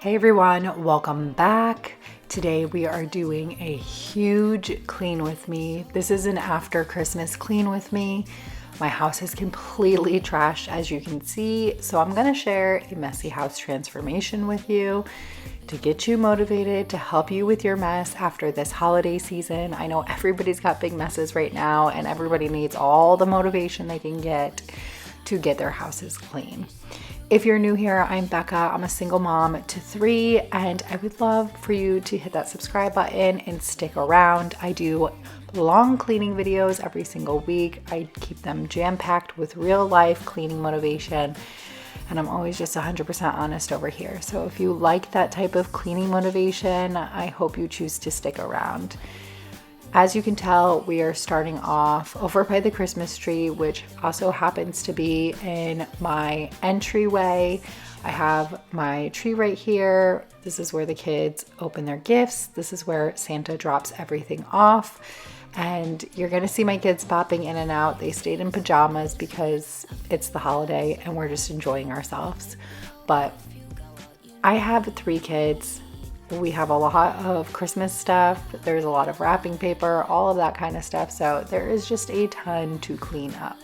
Hey everyone, welcome back. Today we are doing a huge clean with me. This is an after Christmas clean with me. My house is completely trashed, as you can see, so I'm gonna share a messy house transformation with you to get you motivated, to help you with your mess after this holiday season. I know everybody's got big messes right now and everybody needs all the motivation they can get to get their houses clean. If you're new here, I'm Becca. I'm a single mom to 3, and I would love for you to hit that subscribe button and stick around. I do long cleaning videos every single week. I keep them jam-packed with real life cleaning motivation, and I'm always just 100% honest over here. So if you like that type of cleaning motivation, I hope you choose to stick around. As you can tell, we are starting off over by the Christmas tree, which also happens to be in my entryway. I have my tree right here. This is where the kids open their gifts. This is where Santa drops everything off. And you're gonna see my kids popping in and out. They stayed in pajamas because it's the holiday and we're just enjoying ourselves. But I have 3 kids. We have a lot of Christmas stuff. There's a lot of wrapping paper, all of that kind of stuff. So there is just a ton to clean up.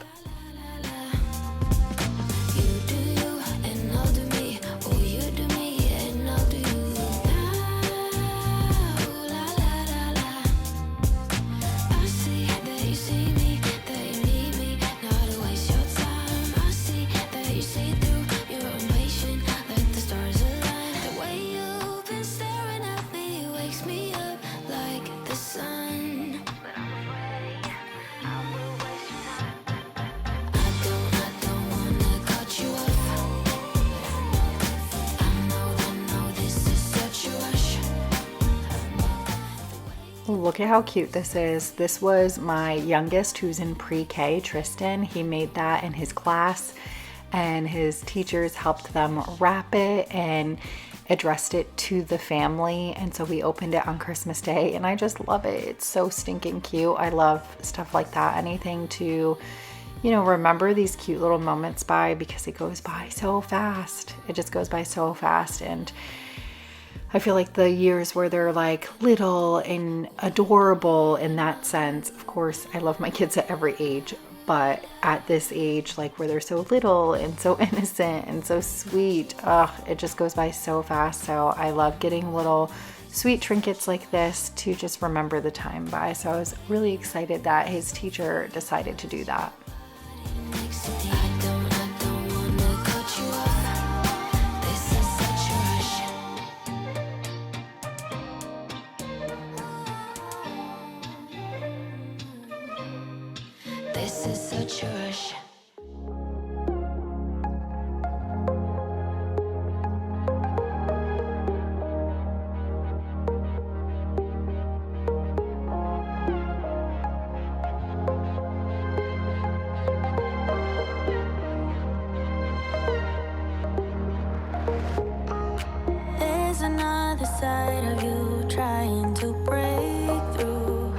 Look at how cute this is. This was my youngest, who's in pre-K, Tristan. He made that in his class and his teachers helped them wrap it and addressed it to the family. And so we opened it on Christmas Day and I just love it. It's so stinking cute. I love stuff like that. Anything to, remember these cute little moments by, because it goes by so fast. It just goes by so fast. And I feel like the years where they're like little and adorable in that sense, of course, I love my kids at every age, but at this age, like where they're so little and so innocent and so sweet, it just goes by so fast. So I love getting little sweet trinkets like this to just remember the time by. So I was really excited that his teacher decided to do that. This is such a rush. There's another side of you trying to break through,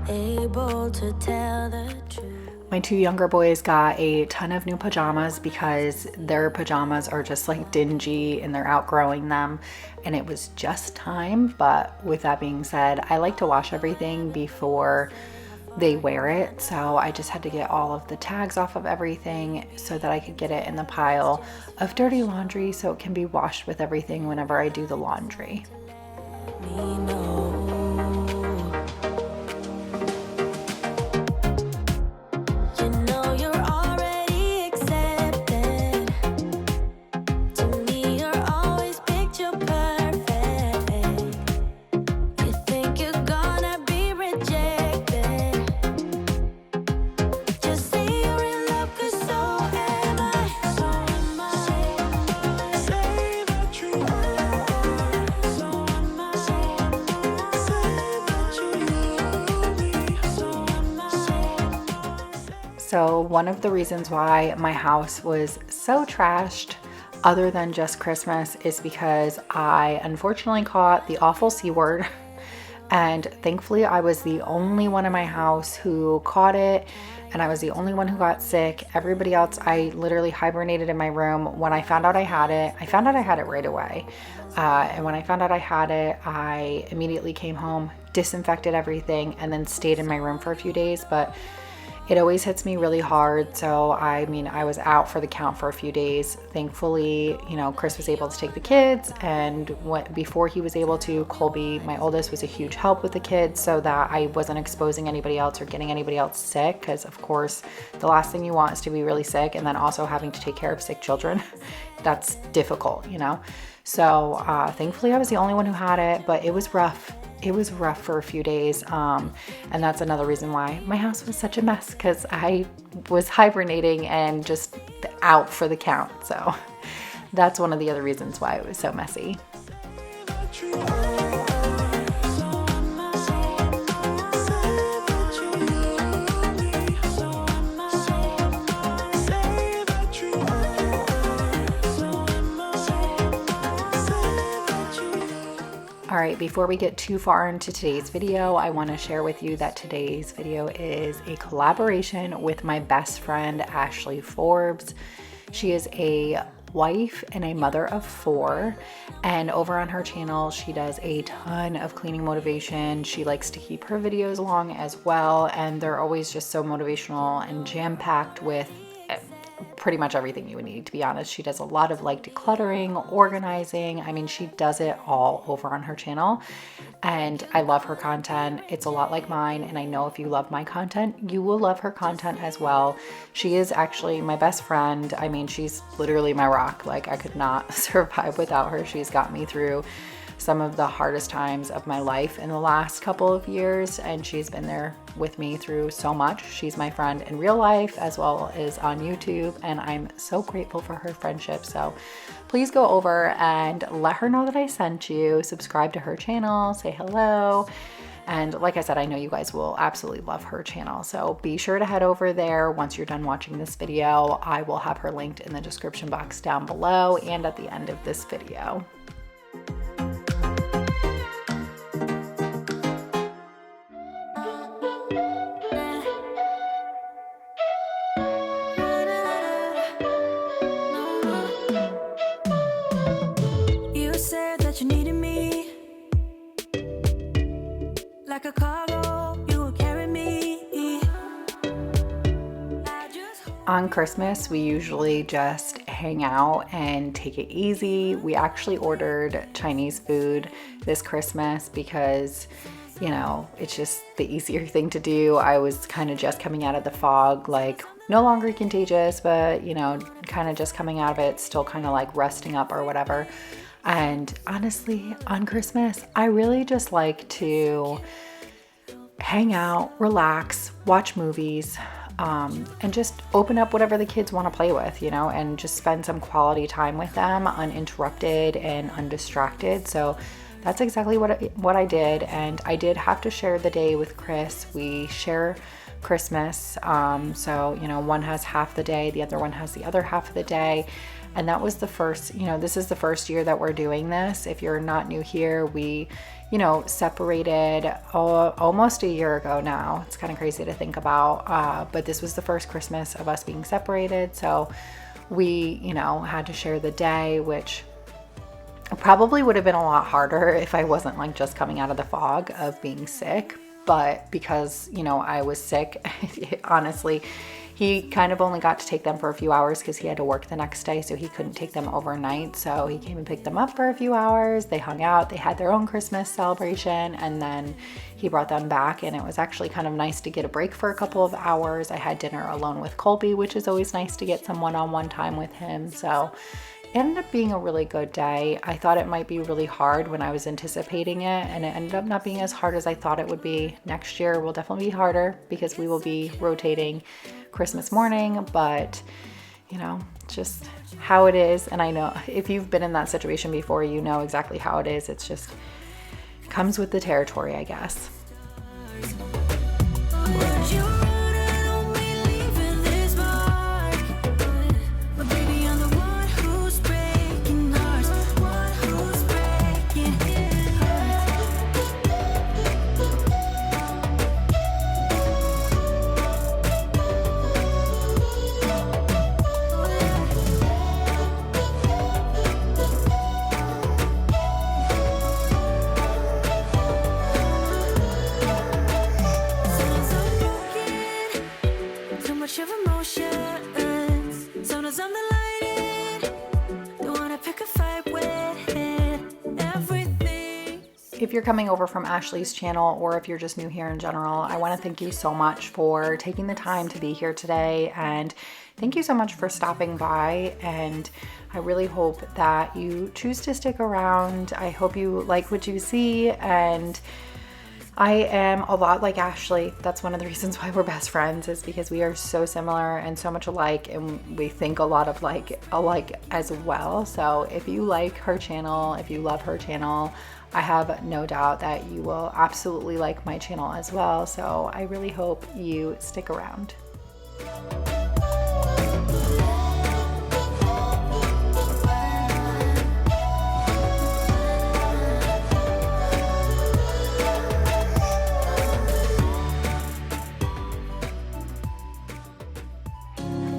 able to tell the truth. My 2 younger boys got a ton of new pajamas because their pajamas are just like dingy and they're outgrowing them, and it was just time. But with that being said, I like to wash everything before they wear it, so I just had to get all of the tags off of everything so that I could get it in the pile of dirty laundry so it can be washed with everything whenever I do the laundry. So one of the reasons why my house was so trashed, other than just Christmas, is because I unfortunately caught the awful C word. And thankfully I was the only one in my house who caught it. and I was the only one who got sick. Everybody else, I literally hibernated in my room. When I found out I had it right away. And when I found out I had it, I immediately came home, disinfected everything, and then stayed in my room for a few days. But it always hits me really hard. So, I mean, I was out for the count for a few days. Thankfully, Chris was able to take the kids. And before he was able to, Colby, my oldest, was a huge help with the kids so that I wasn't exposing anybody else or getting anybody else sick. Because, of course, the last thing you want is to be really sick and then also having to take care of sick children. That's difficult, So, thankfully, I was the only one who had it, but it was rough. It was rough for a few days, and that's another reason why my house was such a mess, because I was hibernating and just out for the count. So that's one of the other reasons why it was so messy. All right, before we get too far into today's video, I want to share with you that today's video is a collaboration with my best friend, Ashley Forbes. She is a wife and a mother of 4, and over on her channel, she does a ton of cleaning motivation. She likes to keep her videos long as well, and they're always just so motivational and jam-packed with pretty much everything you would need, to be honest. She does a lot of like decluttering, organizing. I mean, she does it all over on her channel, and I love her content. It's a lot like mine, and I know if you love my content, you will love her content as well. She is actually my best friend. I mean, she's literally my rock. Like, I could not survive without her. She's got me through some of the hardest times of my life in the last couple of years, and she's been there with me through so much. She's my friend in real life as well as on YouTube, and I'm so grateful for her friendship. So please go over and let her know that I sent you. Subscribe to her channel, say hello. And like I said, I know you guys will absolutely love her channel. So be sure to head over there once you're done watching this video. I will have her linked in the description box down below and at the end of this video. On Christmas, we usually just hang out and take it easy. We actually ordered Chinese food this Christmas because, it's just the easier thing to do. I was kind of just coming out of the fog, like no longer contagious, but, kind of just coming out of it, still kind of like resting up or whatever. And honestly, on Christmas, I really just like to hang out, relax, watch movies, and just open up whatever the kids want to play with, and just spend some quality time with them uninterrupted and undistracted. So that's exactly what I did. And I did have to share the day with Chris. We share Christmas. So, one has half the day, the other one has the other half of the day. And that was the first, this is the first year that we're doing this. If you're not new here, we, separated almost a year ago now. It's kind of crazy to think about, but this was the first Christmas of us being separated. So we, had to share the day, which probably would have been a lot harder if I wasn't like just coming out of the fog of being sick. But because, I was sick, honestly, he kind of only got to take them for a few hours because he had to work the next day, so he couldn't take them overnight. So he came and picked them up for a few hours. They hung out. They had their own Christmas celebration, and then he brought them back, and it was actually kind of nice to get a break for a couple of hours. I had dinner alone with Colby, which is always nice to get some one-on-one time with him. So it ended up being a really good day. I thought it might be really hard when I was anticipating it, and it ended up not being as hard as I thought it would be. Next year will definitely be harder because we will be rotating Christmas morning, but just how it is. And I know if you've been in that situation before, you know exactly how it is. It's just comes with the territory, I guess. rush of emotions. Sometimes I'm delighted, don't wanna pick a fight with everything. If you're coming over from Ashley's channel, or if you're just new here in general, I want to thank you so much for taking the time to be here today, and thank you so much for stopping by. And I really hope that you choose to stick around. I hope you like what you see, and I am a lot like Ashley. That's one of the reasons why we're best friends, is because we are so similar and so much alike, and we think a lot of alike as well. So if you like her channel, if you love her channel, I have no doubt that you will absolutely like my channel as well. So I really hope you stick around.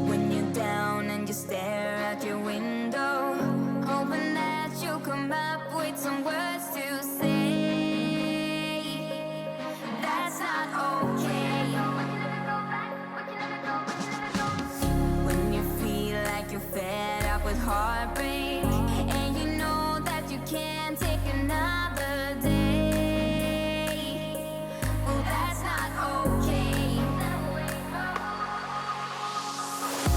When you're down and you stare out your window, hoping that you'll come up with some words to say. That's not okay. When you feel like you're fed up with heartbreak, and you know that you can't take another day. Well, that's not okay.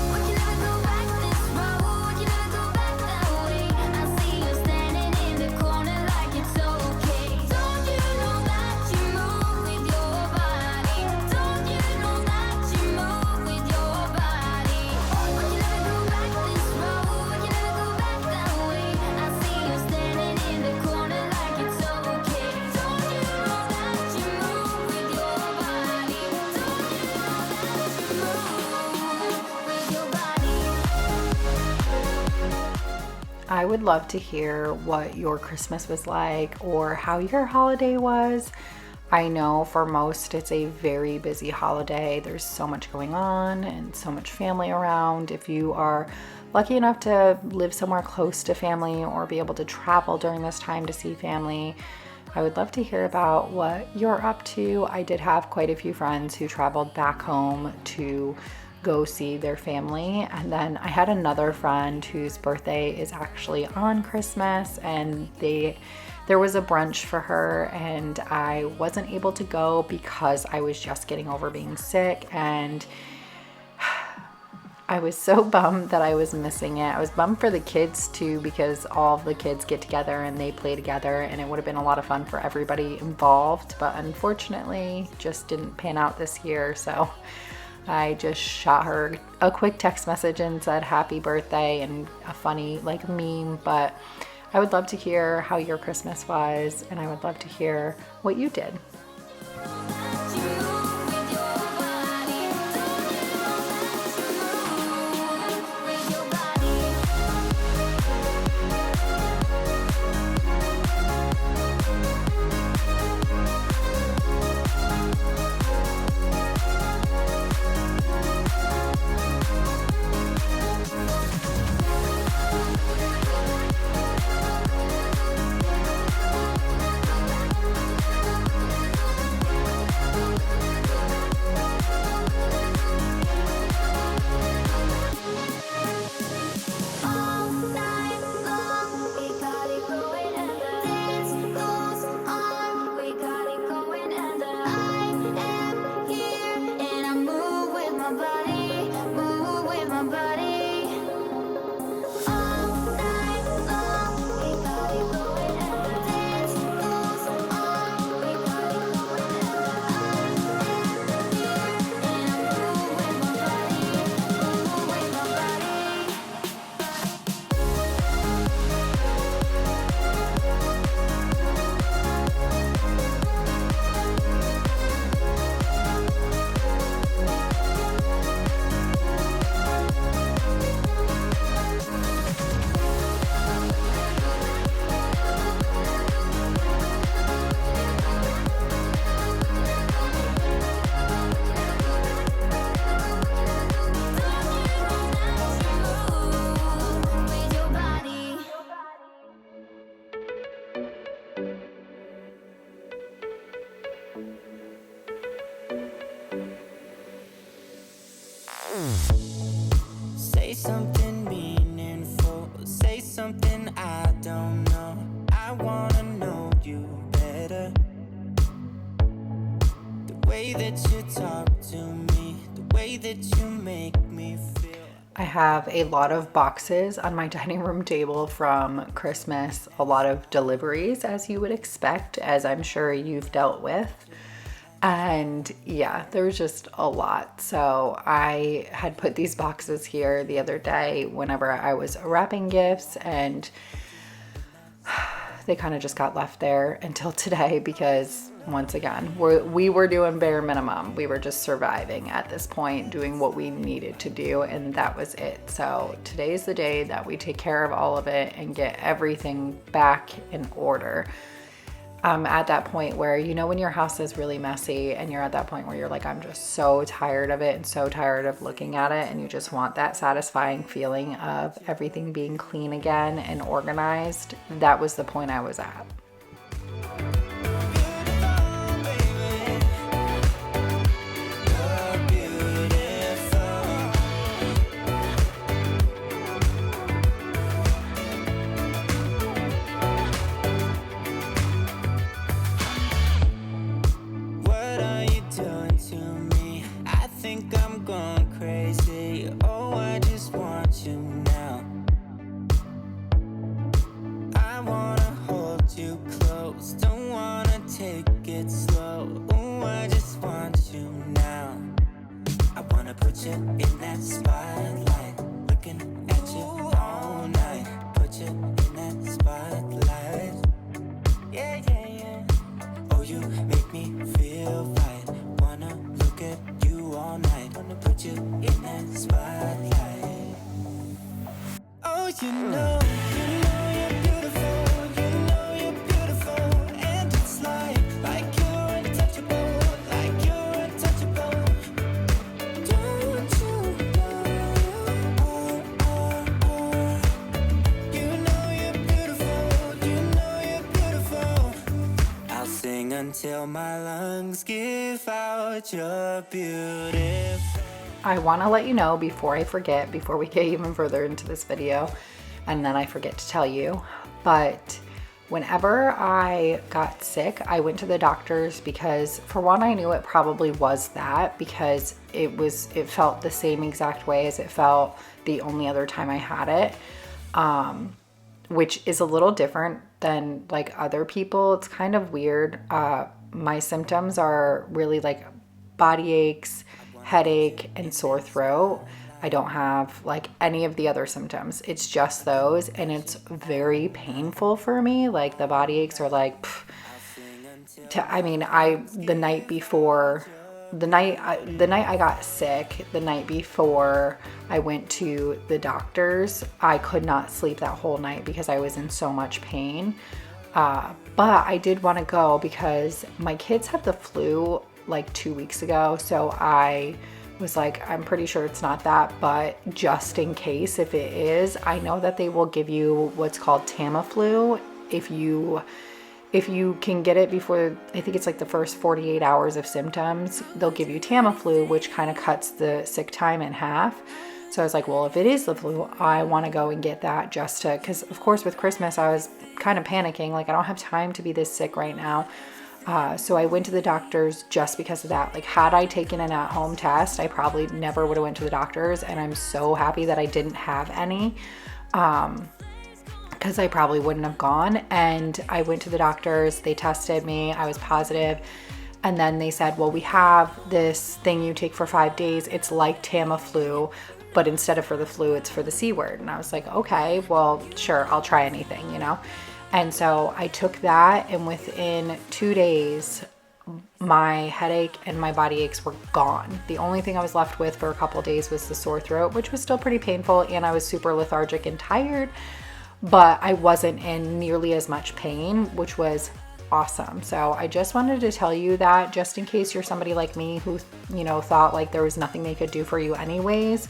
We can never go back this road. We can never go back that way. I see you standing in the corner like it's okay. Don't you know that you move with your body? Don't you know that you move with your body? We can never go back this road. We can never go back that way. I see you standing in the corner like it's okay. Don't you know that you move with your body? Don't you know that you move with your body? I would love to hear what your Christmas was like, or how your holiday was. I know for most it's a very busy holiday. There's so much going on and so much family around. If you are lucky enough to live somewhere close to family or be able to travel during this time to see family, I would love to hear about what you're up to. I did have quite a few friends who traveled back home to go see their family, and then I had another friend whose birthday is actually on Christmas, and there was a brunch for her, and I wasn't able to go because I was just getting over being sick, and I was so bummed that I was missing it. I was bummed for the kids too, because all of the kids get together and they play together, and it would have been a lot of fun for everybody involved, but unfortunately just didn't pan out this year. So I just shot her a quick text message and said happy birthday and a funny meme. But I would love to hear how your Christmas was, and I would love to hear what you did. Say something meaningful, say something I don't know. I wanna know you better. The way that you talk to me, the way that you make me feel. I have a lot of boxes on my dining room table from Christmas, a lot of deliveries, as you would expect, as I'm sure you've dealt with. And yeah, there was just a lot. So I had put these boxes here the other day whenever I was wrapping gifts, and they kind of just got left there until today because once again, we were doing bare minimum. We were just surviving at this point, doing what we needed to do, and that was it. So today's the day that we take care of all of it and get everything back in order. At that point where, you know, when your house is really messy and you're at that point where you're like, I'm just so tired of it and so tired of looking at it, and you just want that satisfying feeling of everything being clean again and organized. That was the point I was at. What are you doing to me? I think I'm going crazy. Oh, I just want you now. I wanna hold you close, don't wanna take it slow. Oh, I just want you now. I wanna put you in that spotlight, looking at you all night. Put you in that spotlight. Yeah, yeah, yeah. Oh, you make me feel right. Wanna look at you all night. Wanna put you in that spotlight. Oh, you know you're beautiful. You know you're beautiful. And it's like you're untouchable. Like you're untouchable. Don't you know you know you're beautiful. You know you're beautiful. I'll sing until my lungs give out. You're beautiful. I want to let you know before I forget, before we get even further into this video, and then I forget to tell you, but whenever I got sick, I went to the doctors because, for one, I knew it probably was that, because it felt the same exact way as it felt the only other time I had it, which is a little different than like other people. It's kind of weird. My symptoms are really like body aches, headache, and sore throat. I don't have like any of the other symptoms. It's just those, and it's very painful for me. Like the body aches are like, the night before, the night I got sick, the night before I went to the doctors, I could not sleep that whole night because I was in so much pain. But I did want to go because my kids had the flu like 2 weeks ago. So I was like, I'm pretty sure it's not that, but just in case, if it is, I know that they will give you what's called Tamiflu if you can get it before, I think it's like the first 48 hours of symptoms, they'll give you Tamiflu, which kind of cuts the sick time in half. So I was like, well, if it is the flu, I want to go and get that just to, because of course with Christmas, I was kind of panicking, like I don't have time to be this sick right now. So I went to the doctors just because of that. Like had I taken an at-home test, I probably never would have went to the doctors, and I'm so happy that I didn't have any. Because I probably wouldn't have gone. And I went to the doctors, they tested me, I was positive, and then they said, well, we have this thing you take for 5 days, it's like Tamiflu, but instead of for the flu, it's for the C word. And I was like, okay, well, sure, I'll try anything, you know? And so I took that, and within 2 days, my headache and my body aches were gone. The only thing I was left with for a couple of days was the sore throat, which was still pretty painful, and I was super lethargic and tired, but I wasn't in nearly as much pain, which was awesome. So I just wanted to tell you that, just in case you're somebody like me who, you know, thought like there was nothing they could do for you anyways.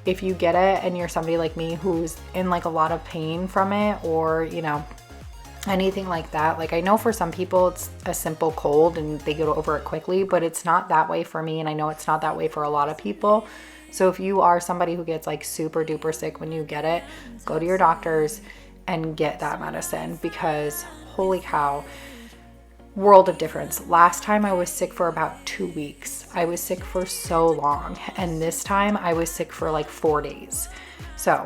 If you get it and you're somebody like me who's in like a lot of pain from it, or, you know, anything like that. Like I know for some people it's a simple cold and they get over it quickly, but it's not that way for me, and I know it's not that way for a lot of people. So if you are somebody who gets like super duper sick when you get it, go to your doctors and get that medicine, because holy cow, world of difference. Last time I was sick for about 2 weeks. I was sick for so long, and this time I was sick for like 4 days. So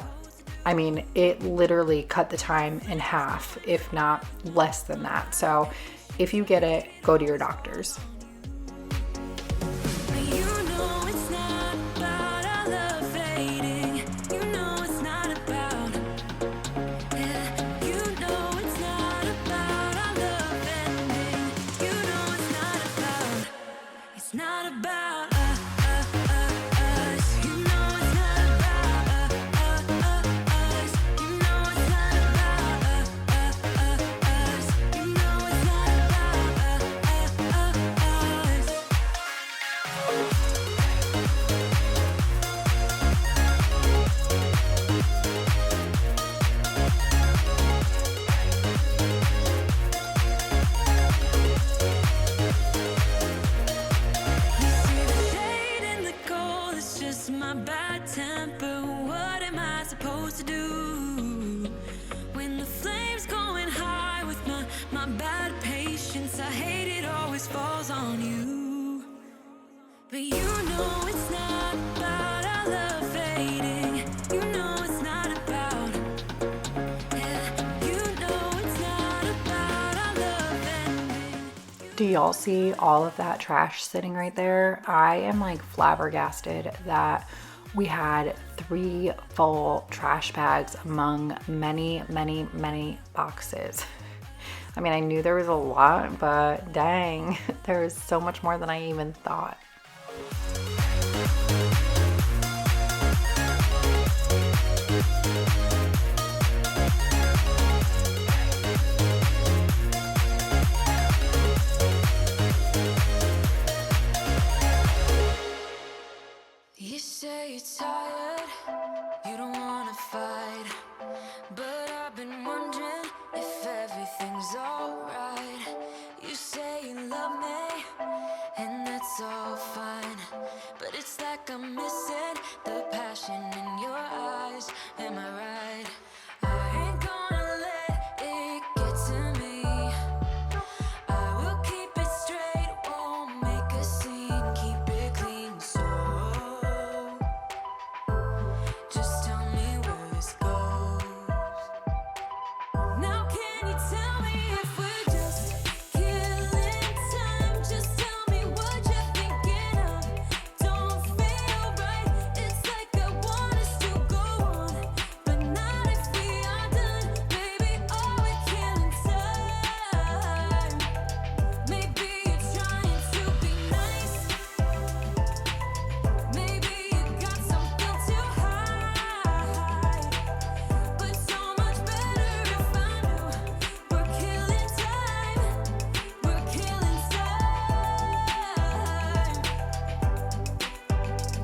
I mean, it literally cut the time in half, if not less than that. So if you get it, go to your doctors. You know it's not about our love fading. You know it's not about. Yeah, you know it's not about our love ending. You know it's not about. It's not about us. You know it's not about us. You know it's not about us. You know it's not about us. You see the shade in the cold, it's just my bad temper. What am I supposed to do when the flame's going high with my bad patience? I hate it always falls on you. But you know it's not about our love fading. You know it's not about. Yeah, you know it's not about our love ending. Do y'all see all of that trash sitting right there? I am like flabbergasted that we had 3 full trash bags among many, many, many boxes. I mean, I knew there was a lot, but dang, there was so much more than I even thought. You say you're tired, you don't wanna fight, but I've been wondering if everything's alright. You say you love me, and that's all fine, but it's like I'm missing the passion in your eyes. Am I right? I ain't gonna let it get to me. I will keep it straight, won't make a scene, keep it clean. So just tell me where this goes. Now can you tell me if we're just killing time? Just tell me what you're thinking of. Don't feel right. It's like I want us to go on, but not if we are done. Baby, oh, we're killing time. Maybe you're trying to be nice. Maybe you got something to hide, but so much better if I knew. We're killing time. We're killing time.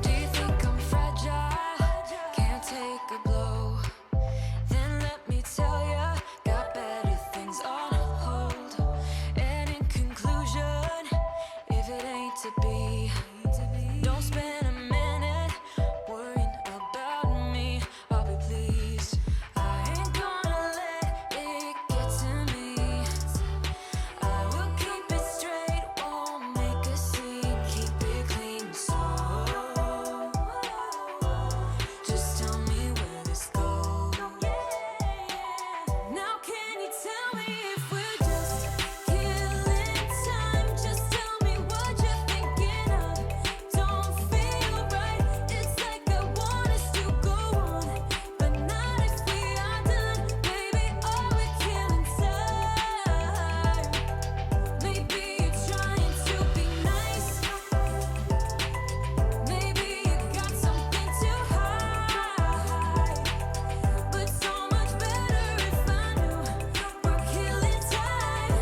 Do you think I'm fragile? Can't take a blow? Then let me tell ya, got better things on hold. And in conclusion, if it ain't to be, don't spend a minute worrying about me. I'll be pleased. I ain't gonna let it get to me. I will keep it straight, won't make a scene, keep it clean. So just tell me where this goes. Now can you tell me if we're just killing time? Just tell me what you're thinking of. Don't feel right. It's like I want us to go on, but not if we are done. Baby, oh, we're killing time. Maybe you're trying to be nice. Maybe you got something to hide, but so much better if I knew. We're killing time.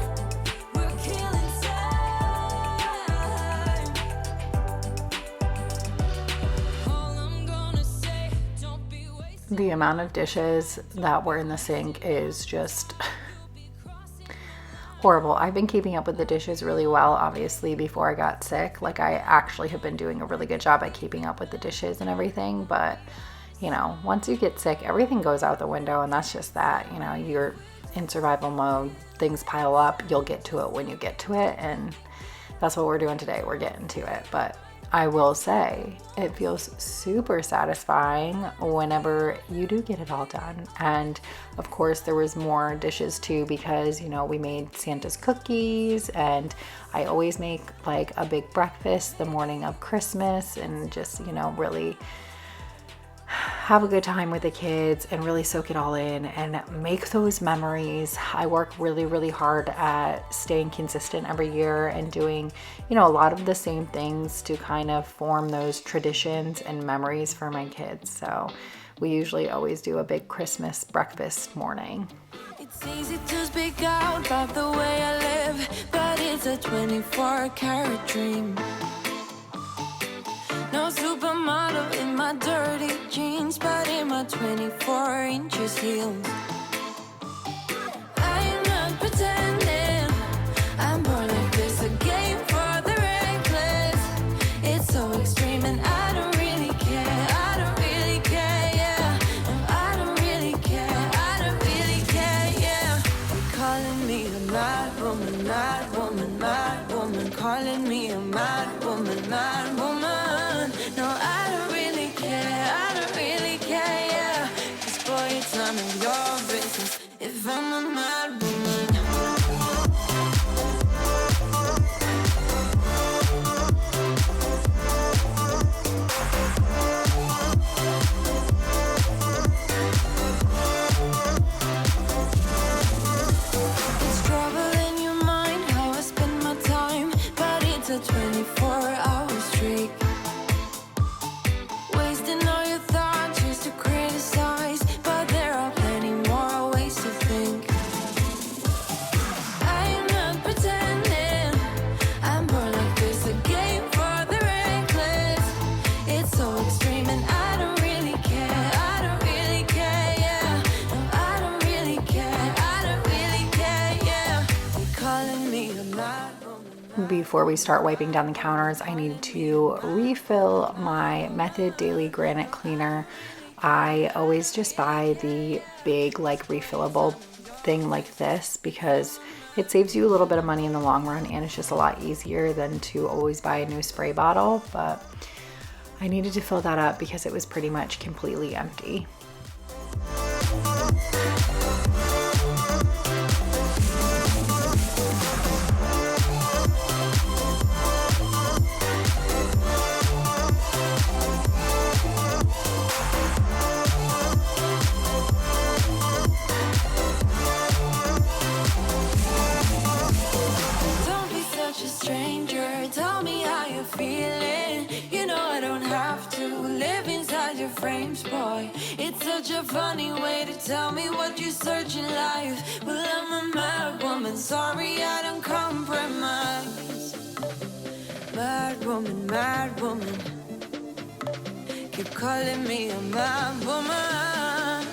We're killing time. All I'm gonna say, don't be wasting. The amount of dishes that were in the sink is just horrible. I've been keeping up with the dishes really well, obviously, before I got sick. Like, I actually have been doing a really good job at keeping up with the dishes and everything. But, you know, once you get sick, everything goes out the window, and that's just that. You know, you're in survival mode. Things pile up. You'll get to it when you get to it. And that's what we're doing today. We're getting to it. But I will say it feels super satisfying whenever you do get it all done. And of course there was more dishes too, because, you know, we made Santa's cookies, and I always make like a big breakfast the morning of Christmas, and just, you know, really have a good time with the kids and really soak it all in and make those memories. I work really, really hard at staying consistent every year and doing, you know, a lot of the same things to kind of form those traditions and memories for my kids. So we usually always do a big Christmas breakfast morning. It's easy to speak out about the way I live, but it's a 24-karat dream. No supermodel in my dirty jeans, but in my 24 inches heels. I'm not pretending I'm born like this, a game for the reckless. It's so extreme and I don't really care. I don't really care, yeah. No, I don't really care. I don't really care, yeah. They're calling me a mad woman, mad woman, mad woman. Calling me a mad woman, mad woman. No, I don't really care, I don't really care, yeah. 'Cause boy, it's none of your business if I'm a mad woman. It's trouble in your mind how I spend my time, but it's a 24-hour streak. Wasting all your thoughts just to criticize, but there are plenty more ways to think. I'm not pretending I'm born like this, a game for the reckless. It's so extreme and I don't really care. I don't really care, yeah. No, I don't really care. I don't really care, yeah. They're calling me a mad woman. Before we start wiping down the counters, I need to refill my Method Daily Granite Cleaner. I always just buy the big, like, refillable thing like this because it saves you a little bit of money in the long run, and it's just a lot easier than to always buy a new spray bottle. But I needed to fill that up because it was pretty much completely empty. Don't be such a stranger, tell me how you're feeling. You know I don't have to live inside your frames, boy. It's such a funny way to tell me what you search in life. Well, I'm a mad woman, sorry I don't compromise. Mad woman, keep calling me a mad woman.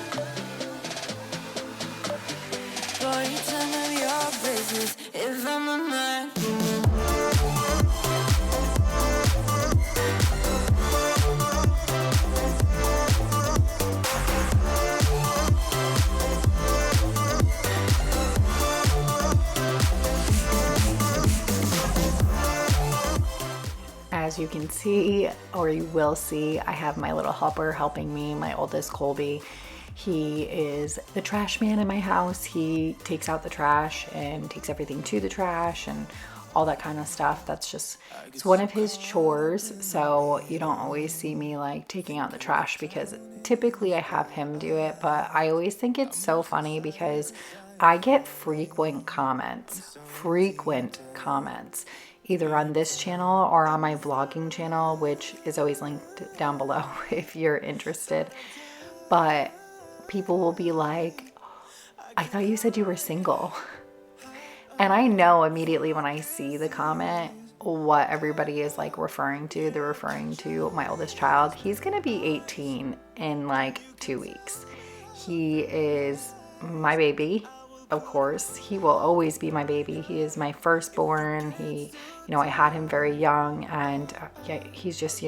Boy, it's none of your business if I'm a mad woman. As you can see, or you will see, I have my little helper helping me, my oldest Colby. He is the trash man in my house. He takes out the trash and takes everything to the trash and all that kind of stuff. That's just, it's one of his chores. So you don't always see me like taking out the trash because typically I have him do it, but I always think it's so funny because I get frequent comments, either on this channel or on my vlogging channel, which is always linked down below if you're interested. But people will be like, I thought you said you were single. And I know immediately when I see the comment what everybody is like referring to. They're referring to my oldest child. He's gonna be 18 in like 2 weeks. He is my baby. of course. He will always be my baby. He is my firstborn. I had him very young, and yeah, he's just,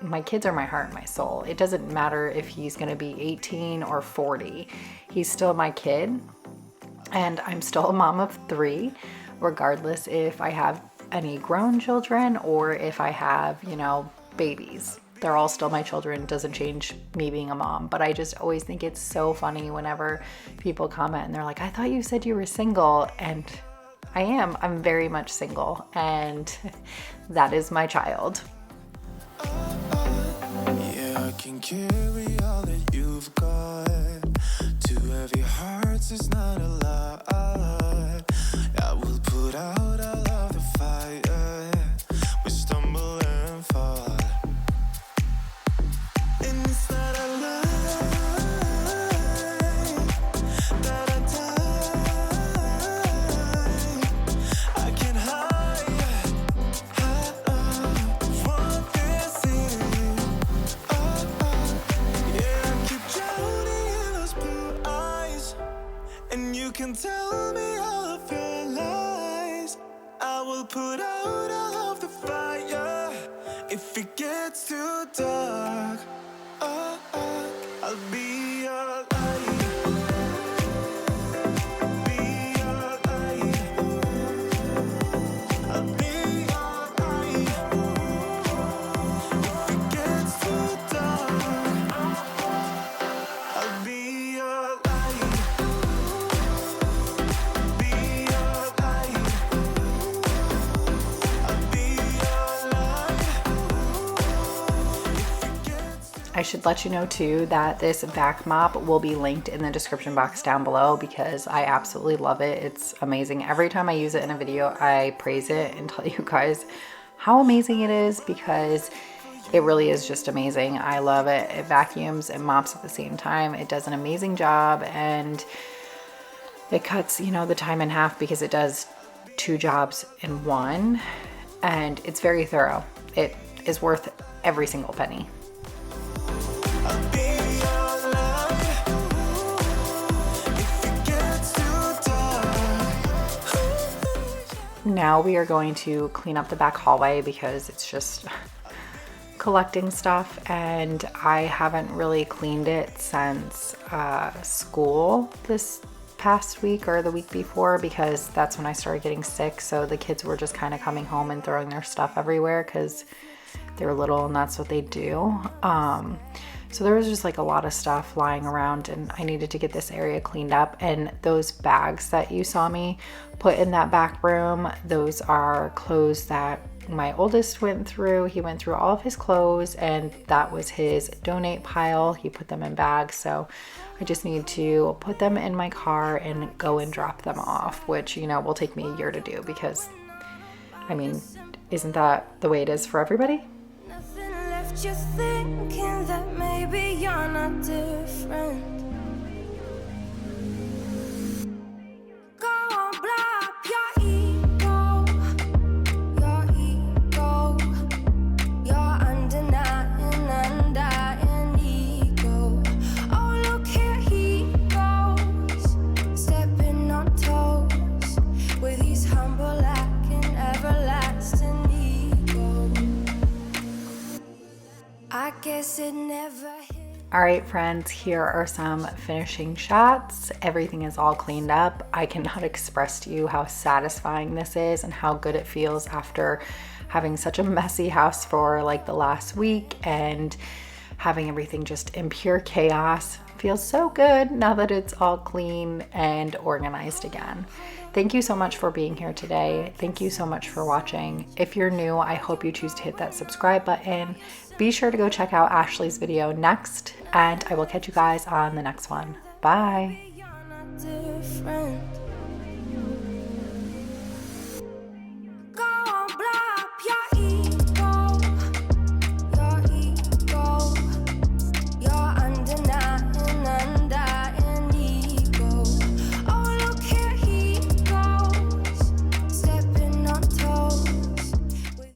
my kids are my heart and my soul. It doesn't matter if he's going to be 18 or 40. He's still my kid, and I'm still a mom of 3, regardless if I have any grown children or if I have, babies. They're all still my children. It doesn't change me being a mom. But I just always think it's so funny whenever people comment and they're like, I thought you said you were single. And I am. I'm very much single. And that is my child. Yeah, I can carry all that you've got. 2 heavy hearts is not a lot. I will put out all of the fire. We stumble and fall. And it's not a lie that I die. I can't hide what this is. Yeah, I keep drowning in those blue eyes, and you can tell me all of your lies. I will put out all of the fire if it gets too dark. I'll be your light. Be your light. I'll be your light. If it gets too dark, I'll be your light. Be your light. I'll be your light. I should let you know too that this back mop will be linked in the description box down below because I absolutely love it. It's amazing. Every time I use it in a video, I praise it and tell you guys how amazing it is because it really is just amazing. I love it. It vacuums and mops at the same time. It does an amazing job, and it cuts, the time in half because it does 2 jobs in one, and it's very thorough. It is worth every single penny. I'll be your light if it gets too dark. Now we are going to clean up the back hallway because it's just collecting stuff, and I haven't really cleaned it since school this past week or the week before because that's when I started getting sick. So the kids were just kind of coming home and throwing their stuff everywhere because they're little and that's what they do. So there was just like a lot of stuff lying around, and I needed to get this area cleaned up. And those bags that you saw me put in that back room, those are clothes that my oldest went through. He went through all of his clothes, and that was his donate pile. He put them in bags. So I just need to put them in my car and go and drop them off, which, will take me a year to do because, isn't that the way it is for everybody? Nothing left, just thinking that maybe you're not different. Go on, blow up your ego, your undenying ego. Oh, look here he goes, stepping on toes with his humble lacking everlasting ego. I guess it never hit. All right, friends, here are some finishing shots. Everything is all cleaned up. I cannot express to you how satisfying this is and how good it feels after having such a messy house for like the last week and having everything just in pure chaos. Feels so good now that it's all clean and organized again. Thank you so much for being here today. Thank you so much for watching. If you're new, I hope you choose to hit that subscribe button. Be sure to go check out Ashley's video next, and I will catch you guys on the next one. Bye. You're not different.